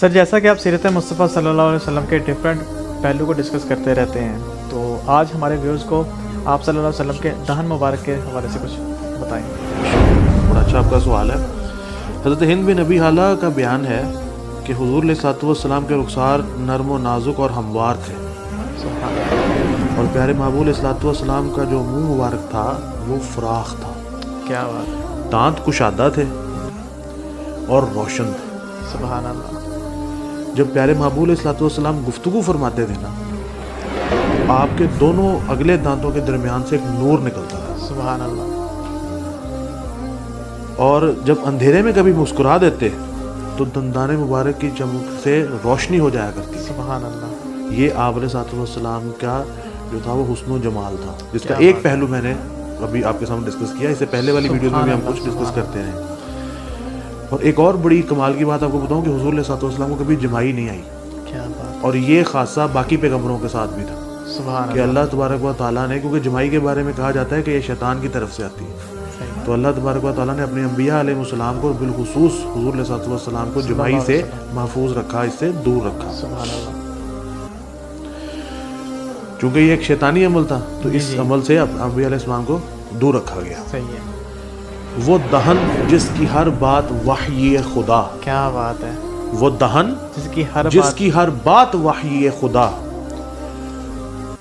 سر جیسا کہ آپ سیرت مصطفیٰ صلی اللہ علیہ وسلم کے ڈفرینٹ پہلو کو ڈسکس کرتے رہتے ہیں، تو آج ہمارے ویورز کو آپ صلی اللہ علیہ وسلم کے دہن مبارک کے حوالے سے کچھ بتائیں۔ بڑا اچھا آپ کا سوال ہے۔ حضرت ہند بن ابی حالہ کا بیان ہے کہ حضور علیہ الصلوۃ والسلام کے رخسار نرم و نازک اور ہموار تھے، اور پیارے محبوب علیہ الصلوۃ والسلام کا جو منہ مبارک تھا وہ فراخ تھا، کیا بات، دانت کشادہ تھے اور روشن تھے۔ سبحان اللہ۔ جب پیارے محبوب علیہ الصلوۃ والسلام گفتگو فرماتے تھے نا، آپ کے دونوں اگلے دانتوں کے درمیان سے ایک نور نکلتا تھا، سبحان اللہ۔ اور جب اندھیرے میں کبھی مسکرا دیتے تو دندان مبارک کی چمک سے روشنی ہو جایا کرتی۔ سبحان اللہ۔ یہ آپ علیہ الصلوۃ والسلام کا جو تھا وہ حسن و جمال تھا، جس کا ایک پہلو میں نے ابھی آپ کے سامنے ڈسکس کیا، اس سے پہلے والی ویڈیوز میں بھی ہم کچھ ڈسکس کرتے ہیں۔ اور ایک اور بڑی کمال کی بات آپ کو بتاؤں کہ حضور علیہ الصلوۃ والسلام کو کبھی جمائی نہیں آئی، کیا بات، اور یہ خاصہ باقی پیغمبروں کے ساتھ بھی تھا سبحان کہ اللہ تبارک و تعالیٰ نے، کیونکہ جمائی کے بارے میں کہا جاتا ہے کہ یہ شیطان کی طرف سے آتی ہے، تو اللہ تبارک و تعالیٰ نے اپنے انبیاء علیہ السلام کو بالخصوص حضور علیہ الصلوۃ والسلام کو جمائی سے محفوظ رکھا، اس سے دور رکھا، سبحان اللہ۔ چونکہ یہ ایک شیطانی عمل تھا تو اس عمل سے انبیاء علیہ السلام کو دور رکھا گیا۔ صحیح ہے۔ وہ دہن جس کی ہر بات وحی خدا، کیا بات ہے، وہ دہن جس کی ہر بات وحی خدا،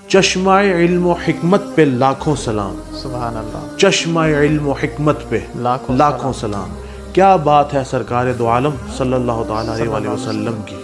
چشمہ علم و حکمت پہ لاکھوں سلام، سبحان اللہ، چشمہ علم و حکمت پہ لاکھوں سلام۔ کیا بات ہے سرکار دو عالم صلی اللہ تعالیٰ علیہ وسلم کی۔